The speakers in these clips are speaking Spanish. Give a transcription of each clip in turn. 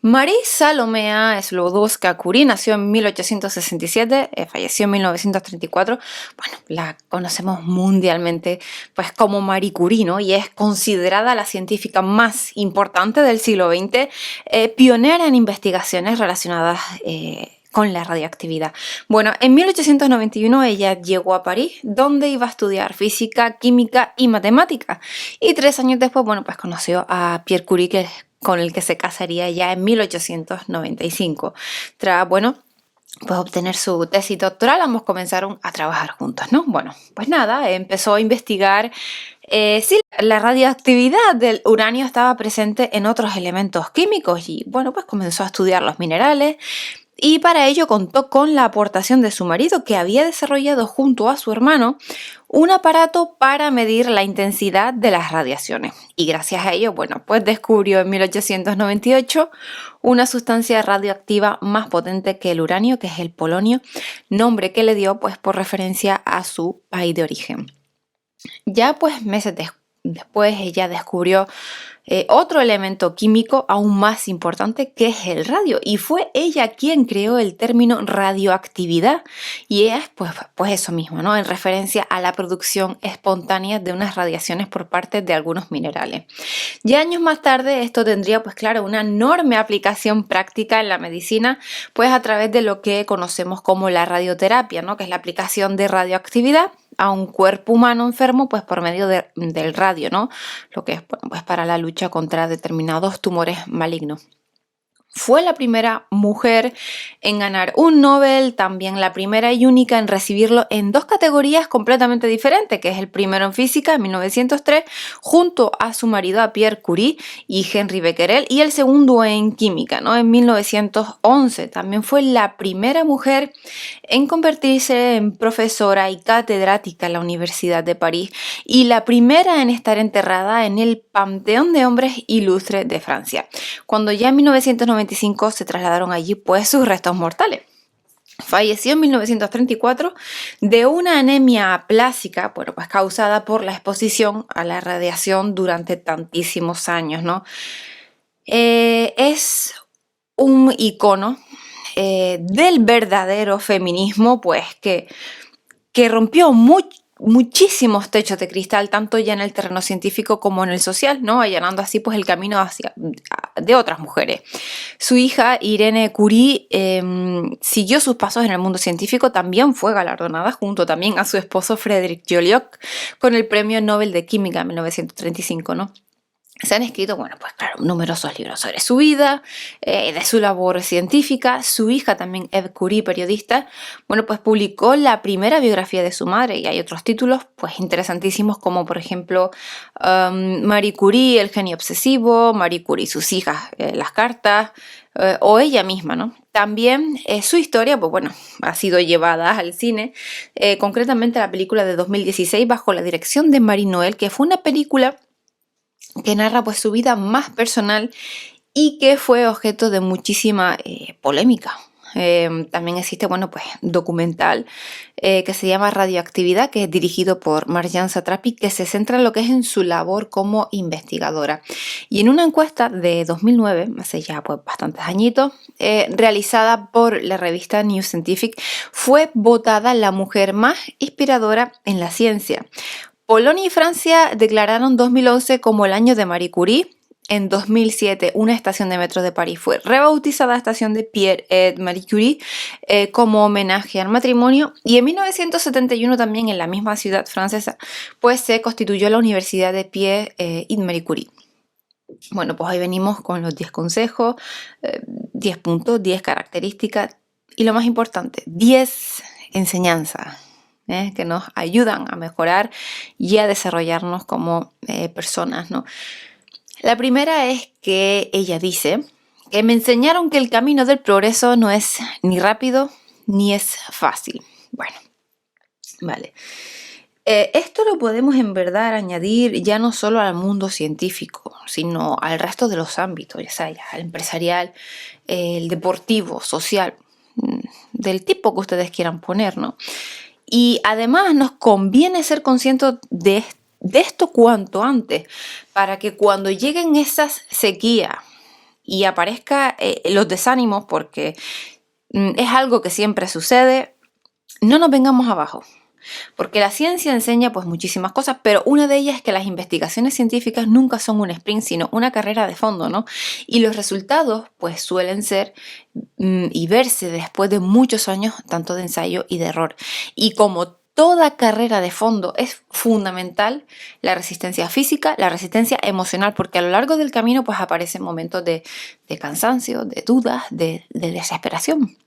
Marie Salomea Sklodowska-Curie nació en 1867, falleció en 1934. Bueno, la conocemos mundialmente pues como Marie Curie, ¿no? Y es considerada la científica más importante del siglo XX, pionera en investigaciones relacionadas con la radioactividad. Bueno, en 1891 ella llegó a París, donde iba a estudiar física, química y matemática. Y 3 años después, bueno, pues conoció a Pierre Curie, con el que se casaría ya en 1895. Tras, bueno, pues obtener su tesis doctoral, ambos comenzaron a trabajar juntos, ¿no? Bueno, pues nada, empezó a investigar si la radioactividad del uranio estaba presente en otros elementos químicos y, bueno, pues comenzó a estudiar los minerales. Y para ello contó con la aportación de su marido, que había desarrollado junto a su hermano un aparato para medir la intensidad de las radiaciones. Y gracias a ello, bueno, pues descubrió en 1898 una sustancia radioactiva más potente que el uranio, que es el polonio, nombre que le dio pues por referencia a su país de origen. Ya pues meses después ella descubrió otro elemento químico aún más importante, que es el radio, y fue ella quien creó el término radioactividad, y es pues eso mismo, ¿no? En referencia a la producción espontánea de unas radiaciones por parte de algunos minerales. Ya años más tarde esto tendría pues claro una enorme aplicación práctica en la medicina, pues a través de lo que conocemos como la radioterapia, ¿no? Que es la aplicación de radioactividad a un cuerpo humano enfermo pues por medio del radio, ¿no? Lo que es pues para la lucha contra determinados tumores malignos. Fue la primera mujer en ganar un Nobel, también la primera y única en recibirlo en dos categorías completamente diferentes, que es el primero en física en 1903, junto a su marido a Pierre Curie y Henri Becquerel, y el segundo en química, ¿no? En 1911. También fue la primera mujer en convertirse en profesora y catedrática en la Universidad de París y la primera en estar enterrada en el Panteón de Hombres Ilustres de Francia, cuando ya en 1995 se trasladaron allí pues sus restos mortales. Falleció en 1934 de una anemia aplásica, bueno, pues causada por la exposición a la radiación durante tantísimos años, ¿no? Es un icono del verdadero feminismo, pues que rompió muchísimos techos de cristal, tanto ya en el terreno científico como en el social, ¿no? Allanando así pues el camino de otras mujeres. Su hija, Irene Curie, siguió sus pasos en el mundo científico, también fue galardonada junto también a su esposo Frédéric Joliot con el Premio Nobel de Química en 1935, ¿no? Se han escrito, bueno, pues claro, numerosos libros sobre su vida, de su labor científica. Su hija también, Eve Curie, periodista, bueno, pues publicó la primera biografía de su madre, y hay otros títulos, pues interesantísimos, como por ejemplo Marie Curie, el genio obsesivo, Marie Curie y sus hijas, las cartas, o ella misma, ¿no? También su historia, pues bueno, ha sido llevada al cine, concretamente la película de 2016 bajo la dirección de Marie Noël, que fue una película que narra pues su vida más personal y que fue objeto de muchísima polémica. También existe, bueno, pues documental que se llama Radioactividad, que es dirigido por Marjane Satrapi, que se centra en lo que es en su labor como investigadora. Y en una encuesta de 2009, hace ya pues bastantes añitos, realizada por la revista New Scientific, fue votada la mujer más inspiradora en la ciencia. Polonia y Francia declararon 2011 como el año de Marie Curie. En 2007, una estación de metro de París fue rebautizada Estación de Pierre et Marie Curie como homenaje al matrimonio. Y en 1971 también en la misma ciudad francesa, pues se constituyó la Universidad de Pierre et Marie Curie. Bueno, pues hoy venimos con los 10 consejos, 10 puntos, 10 características y lo más importante, 10 enseñanzas que nos ayudan a mejorar y a desarrollarnos como personas, ¿no? La primera es que ella dice que me enseñaron que el camino del progreso no es ni rápido ni es fácil. Bueno, vale. Esto lo podemos en verdad añadir ya no solo al mundo científico, sino al resto de los ámbitos, ya sea el empresarial, el deportivo, social, del tipo que ustedes quieran poner, ¿no? Y además nos conviene ser conscientes de esto cuanto antes, para que cuando lleguen esas sequías y aparezca los desánimos, porque es algo que siempre sucede, no nos vengamos abajo. Porque la ciencia enseña pues muchísimas cosas, pero una de ellas es que las investigaciones científicas nunca son un sprint, sino una carrera de fondo, ¿no? Y los resultados pues suelen ser y verse después de muchos años tanto de ensayo y de error. Y como toda carrera de fondo es fundamental la resistencia física, la resistencia emocional, porque a lo largo del camino pues aparecen momentos de cansancio, de dudas, de desesperación.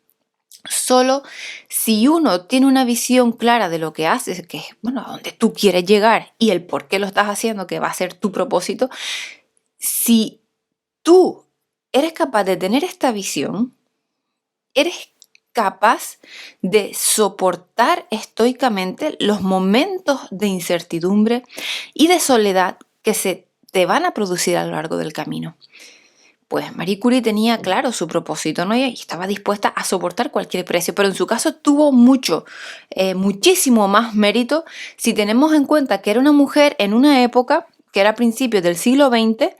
Solo si uno tiene una visión clara de lo que haces, que es, bueno, a donde tú quieres llegar y el por qué lo estás haciendo, que va a ser tu propósito, si tú eres capaz de tener esta visión, eres capaz de soportar estoicamente los momentos de incertidumbre y de soledad que se te van a producir a lo largo del camino. Pues Marie Curie tenía claro su propósito, ¿no? Y estaba dispuesta a soportar cualquier precio, pero en su caso tuvo muchísimo más mérito si tenemos en cuenta que era una mujer en una época que era a principios del siglo XX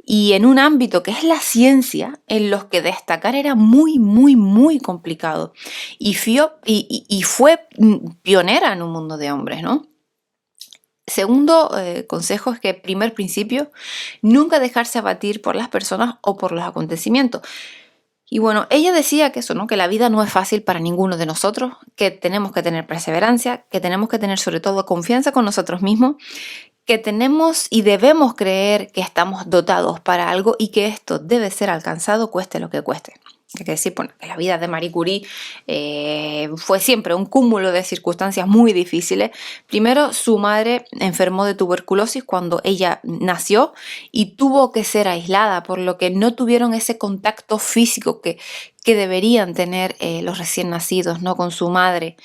y en un ámbito que es la ciencia, en los que destacar era muy, muy, muy complicado. Y fue pionera en un mundo de hombres, ¿no? Segundo consejo es que, primer principio, nunca dejarse abatir por las personas o por los acontecimientos. Y bueno, ella decía que eso, ¿no? Que la vida no es fácil para ninguno de nosotros, que tenemos que tener perseverancia, que tenemos que tener sobre todo confianza con nosotros mismos, que tenemos y debemos creer que estamos dotados para algo y que esto debe ser alcanzado cueste lo que cueste. Hay que decir, bueno, que la vida de Marie Curie fue siempre un cúmulo de circunstancias muy difíciles. Primero, su madre enfermó de tuberculosis cuando ella nació y tuvo que ser aislada, por lo que no tuvieron ese contacto físico que deberían tener los recién nacidos, ¿no? Con su madre.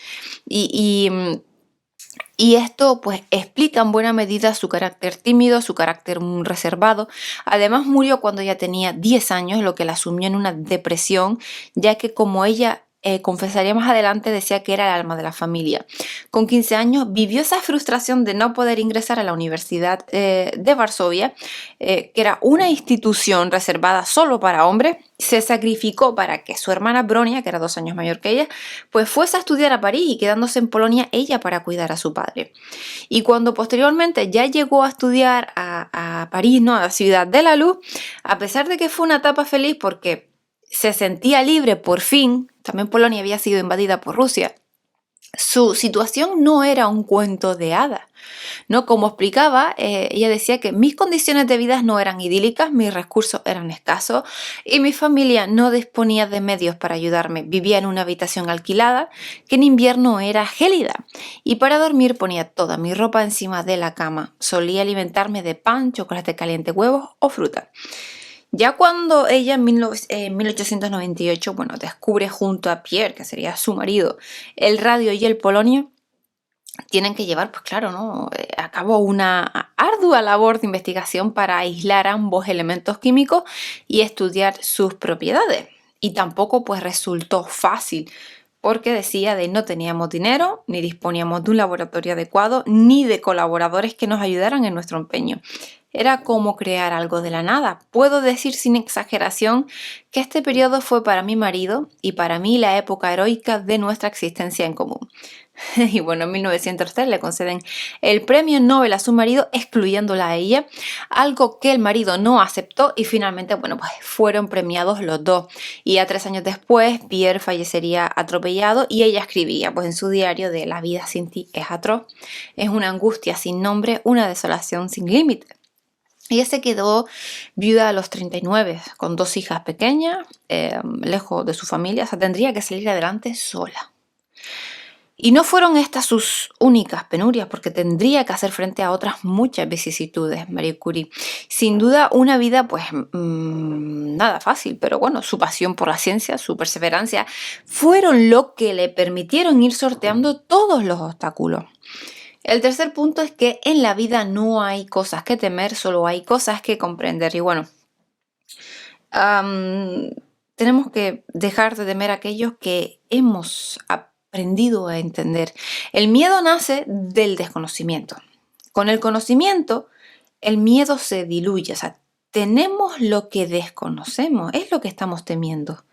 Y esto pues explica en buena medida su carácter tímido, su carácter reservado. Además murió cuando ella tenía 10 años, lo que la sumió en una depresión, ya que como ella confesaría más adelante, decía que era el alma de la familia. Con 15 años vivió esa frustración de no poder ingresar a la Universidad de Varsovia, que era una institución reservada solo para hombres. Se sacrificó para que su hermana Bronia, que era 2 años mayor que ella, pues fuese a estudiar a París y quedándose en Polonia ella para cuidar a su padre. Y cuando posteriormente ya llegó a estudiar a París, ¿no? A la ciudad de la luz, a pesar de que fue una etapa feliz porque se sentía libre por fin, también Polonia había sido invadida por Rusia, su situación no era un cuento de hadas, ¿no? Como explicaba, ella decía que mis condiciones de vida no eran idílicas, mis recursos eran escasos y mi familia no disponía de medios para ayudarme. Vivía en una habitación alquilada que en invierno era gélida y para dormir ponía toda mi ropa encima de la cama. Solía alimentarme de pan, chocolate caliente, huevos o fruta. Ya cuando ella en 1898, bueno, descubre junto a Pierre, que sería su marido, el radio y el polonio, tienen que llevar, pues claro, ¿no? A cabo una ardua labor de investigación para aislar ambos elementos químicos y estudiar sus propiedades. Y tampoco pues resultó fácil, porque decía de no teníamos dinero, ni disponíamos de un laboratorio adecuado, ni de colaboradores que nos ayudaran en nuestro empeño. Era como crear algo de la nada. Puedo decir sin exageración que este periodo fue para mi marido y para mí la época heroica de nuestra existencia en común. Y bueno, en 1903 le conceden el premio Nobel a su marido, excluyéndola a ella, algo que el marido no aceptó y finalmente, bueno, pues fueron premiados los dos. Y a 3 años después, Pierre fallecería atropellado y ella escribía pues en su diario de la vida sin ti es atroz, es una angustia sin nombre, una desolación sin límite. Ella se quedó viuda a los 39, con 2 hijas pequeñas, lejos de su familia, o sea, tendría que salir adelante sola. Y no fueron estas sus únicas penurias, porque tendría que hacer frente a otras muchas vicisitudes, Marie Curie. Sin duda una vida, pues, nada fácil, pero bueno, su pasión por la ciencia, su perseverancia, fueron lo que le permitieron ir sorteando todos los obstáculos. El tercer punto es que en la vida no hay cosas que temer, solo hay cosas que comprender. Y bueno, tenemos que dejar de temer a aquellos que hemos aprendido a entender. El miedo nace del desconocimiento. Con el conocimiento, el miedo se diluye, o sea, tenemos lo que desconocemos, es lo que estamos temiendo.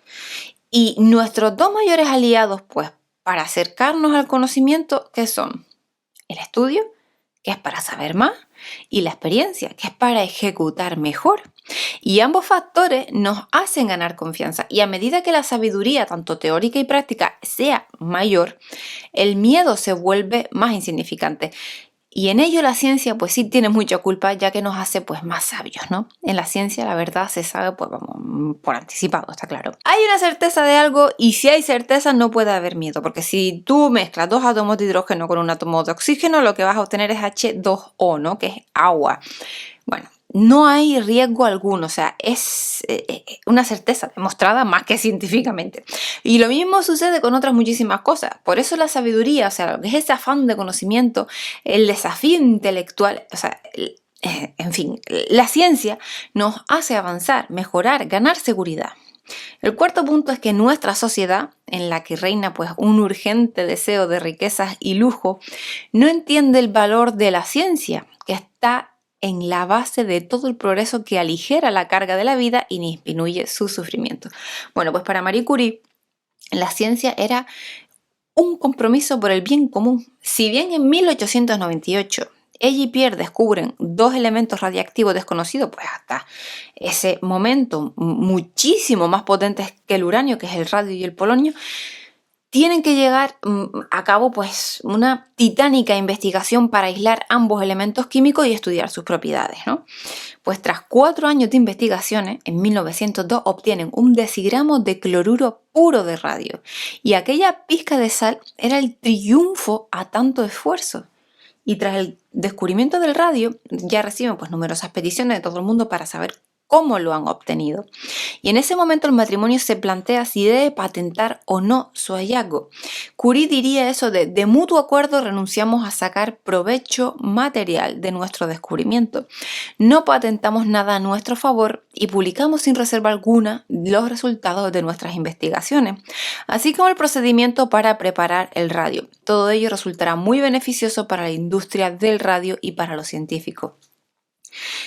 Y nuestros dos mayores aliados, pues, para acercarnos al conocimiento, ¿qué son? El estudio, que es para saber más, y la experiencia, que es para ejecutar mejor. Y ambos factores nos hacen ganar confianza. Y a medida que la sabiduría, tanto teórica y práctica, sea mayor, el miedo se vuelve más insignificante. Y en ello la ciencia pues sí tiene mucha culpa, ya que nos hace pues más sabios, ¿no? En la ciencia la verdad se sabe pues vamos por anticipado, está claro. Hay una certeza de algo y si hay certeza no puede haber miedo, porque si tú mezclas dos átomos de hidrógeno con un átomo de oxígeno, lo que vas a obtener es H2O, ¿no? Que es agua. Bueno, no hay riesgo alguno, o sea, es una certeza demostrada más que científicamente. Y lo mismo sucede con otras muchísimas cosas. Por eso la sabiduría, o sea, lo que es ese afán de conocimiento, el desafío intelectual, o sea, en fin, la ciencia nos hace avanzar, mejorar, ganar seguridad. El cuarto punto es que nuestra sociedad, en la que reina pues un urgente deseo de riquezas y lujo, no entiende el valor de la ciencia, que está en la base de todo el progreso que aligera la carga de la vida y disminuye su sufrimiento. Bueno, pues para Marie Curie, la ciencia era un compromiso por el bien común. Si bien en 1898 ella y Pierre descubren dos elementos radiactivos desconocidos, pues hasta ese momento muchísimo más potentes que el uranio, que es el radio y el polonio, tienen que llegar a cabo pues una titánica investigación para aislar ambos elementos químicos y estudiar sus propiedades, ¿no? Pues tras 4 años de investigaciones, en 1902 obtienen un decigramo de cloruro puro de radio. Y aquella pizca de sal era el triunfo a tanto esfuerzo. Y tras el descubrimiento del radio, ya reciben pues numerosas peticiones de todo el mundo para saber cómo lo han obtenido. Y en ese momento el matrimonio se plantea si debe patentar o no su hallazgo. Curie diría eso de mutuo acuerdo renunciamos a sacar provecho material de nuestro descubrimiento. No patentamos nada a nuestro favor y publicamos sin reserva alguna los resultados de nuestras investigaciones, así como el procedimiento para preparar el radio. Todo ello resultará muy beneficioso para la industria del radio y para los científicos.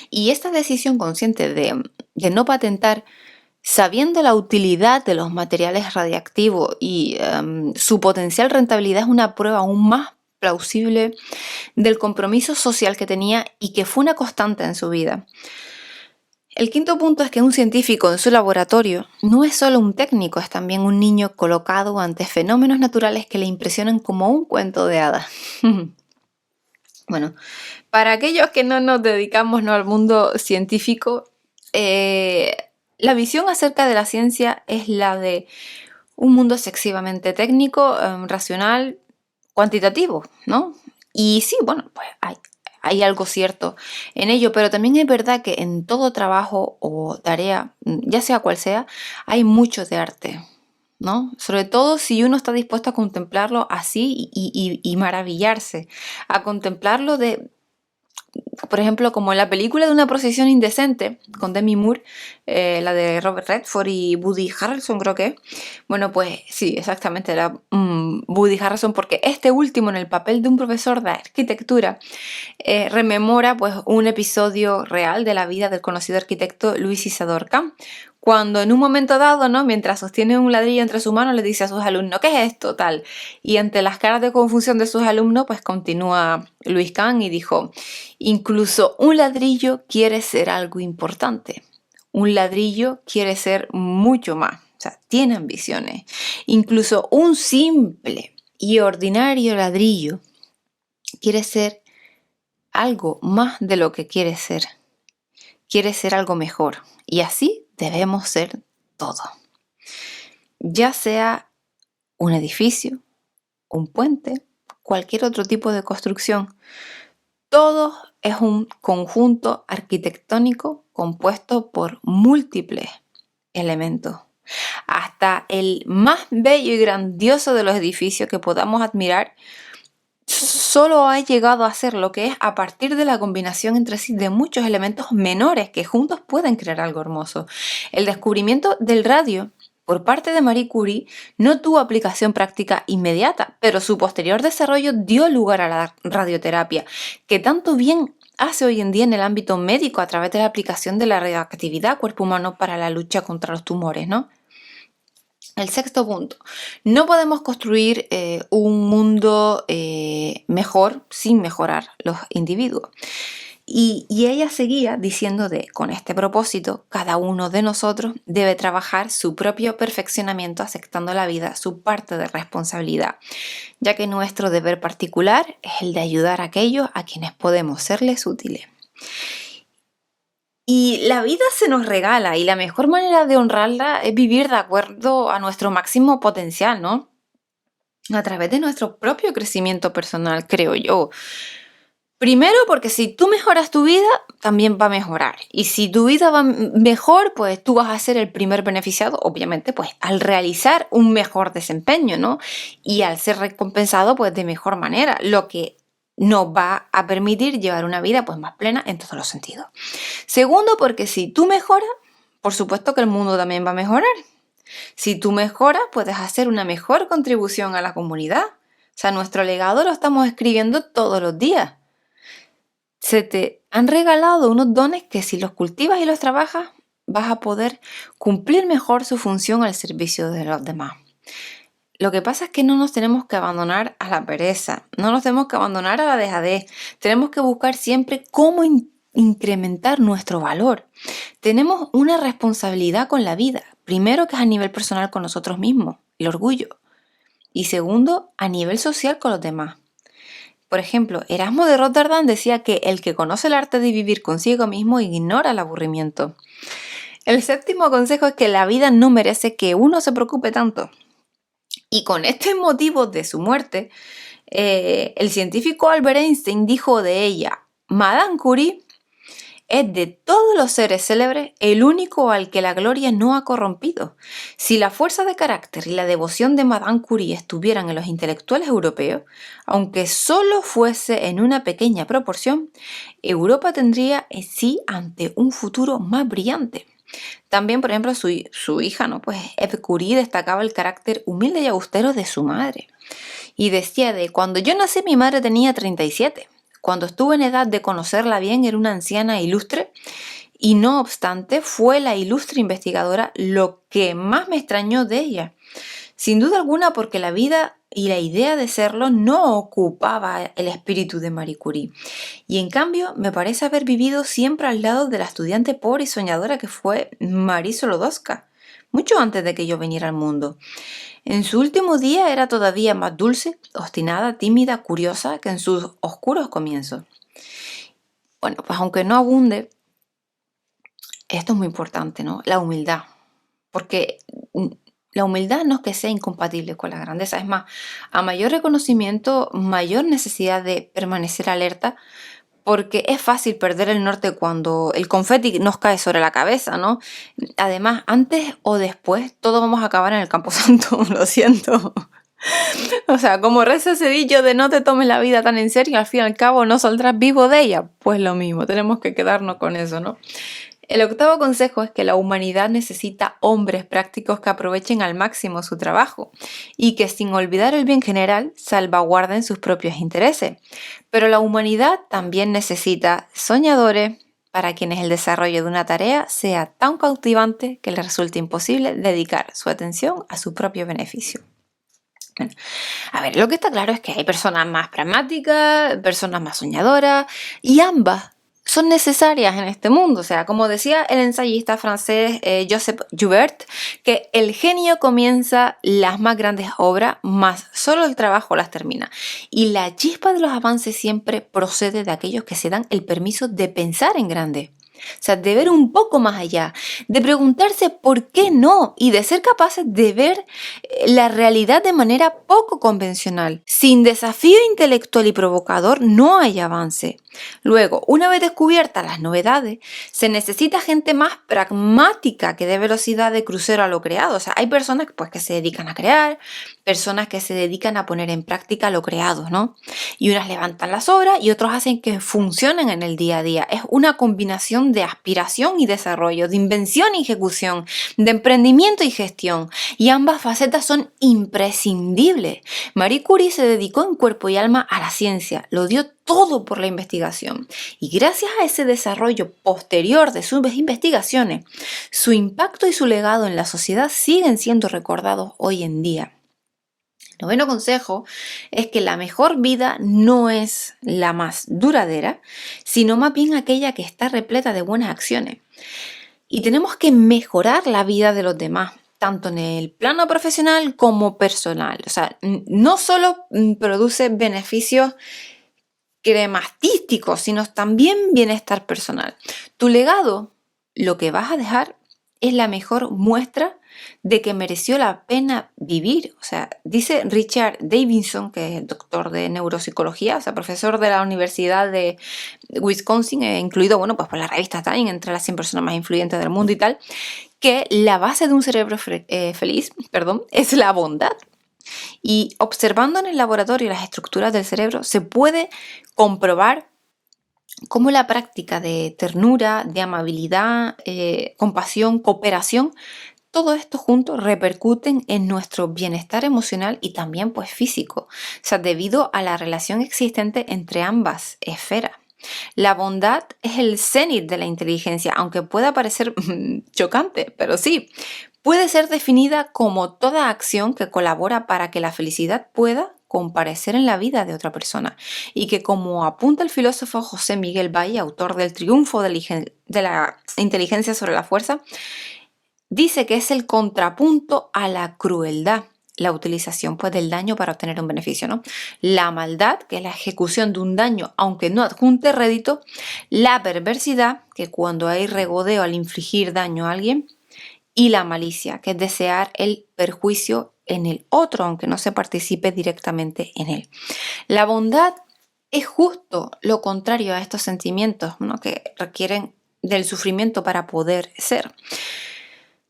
Y esta decisión consciente de no patentar, sabiendo la utilidad de los materiales radiactivos y su potencial rentabilidad, es una prueba aún más plausible del compromiso social que tenía y que fue una constante en su vida. El quinto punto es que un científico en su laboratorio no es solo un técnico, es también un niño colocado ante fenómenos naturales que le impresionan como un cuento de hadas. Bueno, para aquellos que no nos dedicamos al mundo científico, la visión acerca de la ciencia es la de un mundo excesivamente técnico, racional, cuantitativo, ¿no? Y sí, bueno, pues hay algo cierto en ello, pero también es verdad que en todo trabajo o tarea, ya sea cual sea, hay mucho de arte, ¿no? Sobre todo si uno está dispuesto a contemplarlo así y maravillarse, a contemplarlo por ejemplo, como en la película de una procesión indecente con Demi Moore, la de Robert Redford y Woody Harrelson, creo que. Bueno, pues sí, exactamente, era Woody Harrelson, porque este último, en el papel de un profesor de arquitectura, rememora pues un episodio real de la vida del conocido arquitecto Louis Isidore Kahn, cuando en un momento dado, ¿no?, mientras sostiene un ladrillo entre sus manos, le dice a sus alumnos, ¿qué es esto? Tal. Y ante las caras de confusión de sus alumnos, pues continúa Louis Kahn y dijo, incluso un ladrillo quiere ser algo importante. Un ladrillo quiere ser mucho más. O sea, tiene ambiciones. Incluso un simple y ordinario ladrillo quiere ser algo más de lo que quiere ser. Quiere ser algo mejor. Y así debemos ser todo. Ya sea un edificio, un puente, cualquier otro tipo de construcción. Todo es un conjunto arquitectónico compuesto por múltiples elementos. Hasta el más bello y grandioso de los edificios que podamos admirar solo ha llegado a ser lo que es a partir de la combinación entre sí de muchos elementos menores que juntos pueden crear algo hermoso. El descubrimiento del radio por parte de Marie Curie no tuvo aplicación práctica inmediata, pero su posterior desarrollo dio lugar a la radioterapia, que tanto bien hace hoy en día en el ámbito médico a través de la aplicación de la radioactividad al cuerpo humano para la lucha contra los tumores, ¿no? El sexto punto, no podemos construir un mundo mejor sin mejorar los individuos. Y ella seguía diciendo con este propósito, cada uno de nosotros debe trabajar su propio perfeccionamiento aceptando la vida, su parte de responsabilidad, ya que nuestro deber particular es el de ayudar a aquellos a quienes podemos serles útiles. Y la vida se nos regala y la mejor manera de honrarla es vivir de acuerdo a nuestro máximo potencial, ¿no? A través de nuestro propio crecimiento personal, creo yo. Primero, porque si tú mejoras tu vida, también va a mejorar. Y si tu vida va mejor, pues tú vas a ser el primer beneficiado, obviamente, pues al realizar un mejor desempeño, ¿no? Y al ser recompensado, pues de mejor manera, lo que nos va a permitir llevar una vida pues más plena en todos los sentidos. Segundo, porque si tú mejoras, por supuesto que el mundo también va a mejorar. Si tú mejoras, puedes hacer una mejor contribución a la comunidad. O sea, nuestro legado lo estamos escribiendo todos los días. Se te han regalado unos dones que si los cultivas y los trabajas, vas a poder cumplir mejor su función al servicio de los demás. Lo que pasa es que no nos tenemos que abandonar a la pereza, no nos tenemos que abandonar a la dejadez. Tenemos que buscar siempre cómo incrementar nuestro valor. Tenemos una responsabilidad con la vida. Primero, que es a nivel personal con nosotros mismos, el orgullo. Y segundo, a nivel social con los demás. Por ejemplo, Erasmo de Rotterdam decía que el que conoce el arte de vivir consigo mismo ignora el aburrimiento. El séptimo consejo es que la vida no merece que uno se preocupe tanto. Y con este motivo de su muerte, el científico Albert Einstein dijo de ella: Madame Curie es de todos los seres célebres el único al que la gloria no ha corrompido. Si la fuerza de carácter y la devoción de Madame Curie estuvieran en los intelectuales europeos, aunque solo fuese en una pequeña proporción, Europa tendría en sí ante un futuro más brillante. También, por ejemplo, su hija, ¿no? Pues Eve Curie destacaba el carácter humilde y austero de su madre. Y decía cuando yo nací mi madre tenía 37. Cuando estuve en edad de conocerla bien era una anciana ilustre y no obstante fue la ilustre investigadora lo que más me extrañó de ella. Sin duda alguna porque la vida y la idea de serlo no ocupaba el espíritu de Marie Curie. Y en cambio me parece haber vivido siempre al lado de la estudiante pobre y soñadora que fue Marie Sklodowska, mucho antes de que yo viniera al mundo. En su último día era todavía más dulce, obstinada, tímida, curiosa que en sus oscuros comienzos. Bueno, pues aunque no abunde, esto es muy importante, ¿no? La humildad. Porque la humildad no es que sea incompatible con la grandeza. Es más, a mayor reconocimiento, mayor necesidad de permanecer alerta, porque es fácil perder el norte cuando el confeti nos cae sobre la cabeza, ¿no? Además, antes o después, todos vamos a acabar en el camposanto, lo siento. O sea, como reza ese dicho de no te tomes la vida tan en serio, al fin y al cabo no saldrás vivo de ella. Pues lo mismo, tenemos que quedarnos con eso, ¿no? El octavo consejo es que la humanidad necesita hombres prácticos que aprovechen al máximo su trabajo y que sin olvidar el bien general salvaguarden sus propios intereses. Pero la humanidad también necesita soñadores para quienes el desarrollo de una tarea sea tan cautivante que les resulte imposible dedicar su atención a su propio beneficio. Bueno, a ver, lo que está claro es que hay personas más pragmáticas, personas más soñadoras y ambas son necesarias en este mundo. O sea, como decía el ensayista francés Joseph Joubert, que el genio comienza las más grandes obras, más solo el trabajo las termina. Y la chispa de los avances siempre procede de aquellos que se dan el permiso de pensar en grande. O sea, de ver un poco más allá, de preguntarse por qué no y de ser capaces de ver la realidad de manera poco convencional. Sin desafío intelectual y provocador no hay avance. Luego, una vez descubiertas las novedades, se necesita gente más pragmática que dé velocidad de crucero a lo creado. O sea, hay personas pues, que se dedican a crear, personas que se dedican a poner en práctica lo creado, ¿no? Y unas levantan las obras y otros hacen que funcionen en el día a día. Es una combinación de aspiración y desarrollo, de invención y ejecución, de emprendimiento y gestión, y ambas facetas son imprescindibles. Marie Curie se dedicó en cuerpo y alma a la ciencia, lo dio todo por la investigación, y gracias a ese desarrollo posterior de sus investigaciones, su impacto y su legado en la sociedad siguen siendo recordados hoy en día. El noveno consejo es que la mejor vida no es la más duradera, sino más bien aquella que está repleta de buenas acciones. Y tenemos que mejorar la vida de los demás, tanto en el plano profesional como personal. O sea, no solo produce beneficios crematísticos, sino también bienestar personal. Tu legado, lo que vas a dejar, es la mejor muestra de que mereció la pena vivir. O sea, dice Richard Davidson, que es doctor de neuropsicología, o sea, profesor de la Universidad de Wisconsin, incluido, bueno, pues por la revista Time, entre las 100 personas más influyentes del mundo y tal, que la base de un cerebro feliz, es la bondad. Y observando en el laboratorio las estructuras del cerebro, se puede comprobar cómo la práctica de ternura, de amabilidad, compasión, cooperación, todo esto juntos repercuten en nuestro bienestar emocional y también pues físico, o sea, debido a la relación existente entre ambas esferas. La bondad es el cenit de la inteligencia, aunque pueda parecer chocante, pero sí, puede ser definida como toda acción que colabora para que la felicidad pueda comparecer en la vida de otra persona, y que, como apunta el filósofo José Miguel Valle, autor del Triunfo de la inteligencia sobre la fuerza, dice que es el contrapunto a la crueldad, la utilización pues del daño para obtener un beneficio, ¿no? La maldad, que es la ejecución de un daño aunque no adjunte rédito. La perversidad, que cuando hay regodeo al infligir daño a alguien. Y la malicia, que es desear el perjuicio en el otro aunque no se participe directamente en él. La bondad es justo lo contrario a estos sentimientos, ¿no?, que requieren del sufrimiento para poder ser.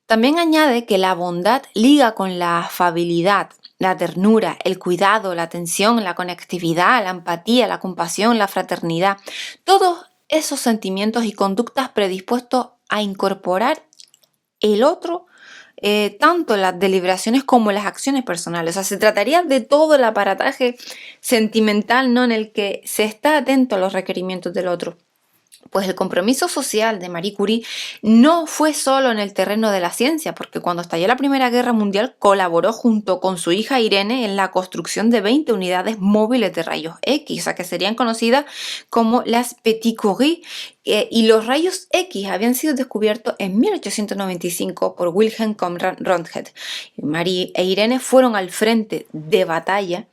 También añade que la bondad liga con la afabilidad, la ternura, el cuidado, la atención, la conectividad, la empatía, la compasión, la fraternidad. Todos esos sentimientos y conductas predispuestos a incorporar el otro, tanto en las deliberaciones como en las acciones personales. O sea, se trataría de todo el aparataje sentimental, ¿no?, en el que se está atento a los requerimientos del otro. Pues el compromiso social de Marie Curie no fue solo en el terreno de la ciencia, porque cuando estalló la Primera Guerra Mundial colaboró junto con su hija Irene en la construcción de 20 unidades móviles de rayos X, o sea, que serían conocidas como las Petit Curie, y los rayos X habían sido descubiertos en 1895 por Wilhelm Conrad Röntgen. Marie e Irene fueron al frente de batalla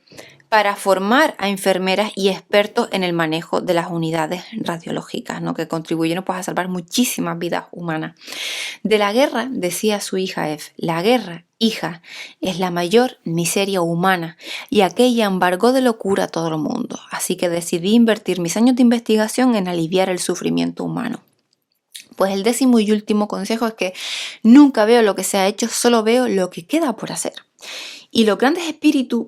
para formar a enfermeras y expertos en el manejo de las unidades radiológicas, ¿no?, que contribuyeron pues a salvar muchísimas vidas humanas. De la guerra, decía su hija Eve, la guerra, hija, es la mayor miseria humana y aquella embargó de locura a todo el mundo. Así que decidí invertir mis años de investigación en aliviar el sufrimiento humano. Pues el 10º y último consejo es que nunca veo lo que se ha hecho, solo veo lo que queda por hacer. Y los grandes espíritus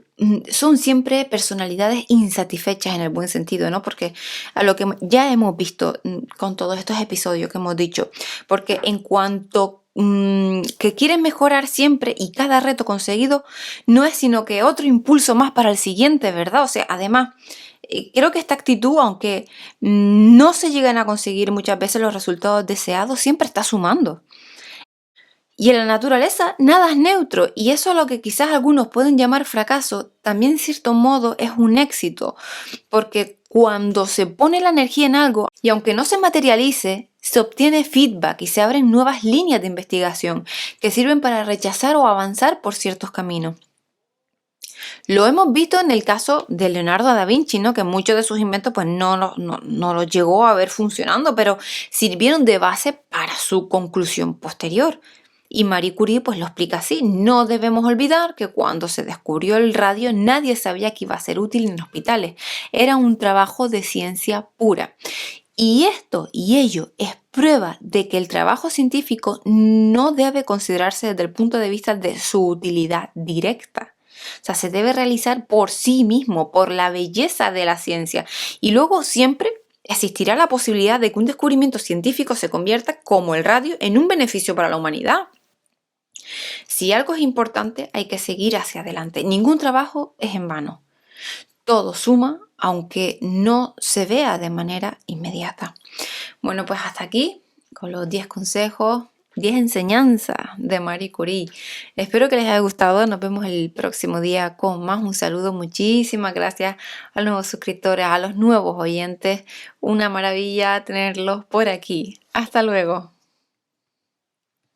son siempre personalidades insatisfechas en el buen sentido, ¿no? Porque a lo que ya hemos visto con todos estos episodios que hemos dicho, porque en cuanto que quieren mejorar siempre y cada reto conseguido no es sino que otro impulso más para el siguiente, ¿verdad? O sea, además, creo que esta actitud, aunque no se llegan a conseguir muchas veces los resultados deseados, siempre está sumando. Y en la naturaleza nada es neutro, y eso a lo que quizás algunos pueden llamar fracaso, también en cierto modo es un éxito, porque cuando se pone la energía en algo, y aunque no se materialice, se obtiene feedback y se abren nuevas líneas de investigación que sirven para rechazar o avanzar por ciertos caminos. Lo hemos visto en el caso de Leonardo da Vinci, ¿no?, que muchos de sus inventos pues no los llegó a ver funcionando, pero sirvieron de base para su conclusión posterior. Y Marie Curie pues lo explica así: no debemos olvidar que cuando se descubrió el radio nadie sabía que iba a ser útil en hospitales. Era un trabajo de ciencia pura. Y esto y ello es prueba de que el trabajo científico no debe considerarse desde el punto de vista de su utilidad directa. O sea, se debe realizar por sí mismo, por la belleza de la ciencia. Y luego siempre existirá la posibilidad de que un descubrimiento científico se convierta, como el radio, en un beneficio para la humanidad. Si algo es importante, hay que seguir hacia adelante. Ningún trabajo es en vano. Todo suma, aunque no se vea de manera inmediata. Bueno, pues hasta aquí con los 10 consejos, 10 enseñanzas de Marie Curie. Espero que les haya gustado. Nos vemos el próximo día con más. Un saludo. Muchísimas gracias a los nuevos suscriptores, a los nuevos oyentes. Una maravilla tenerlos por aquí. Hasta luego.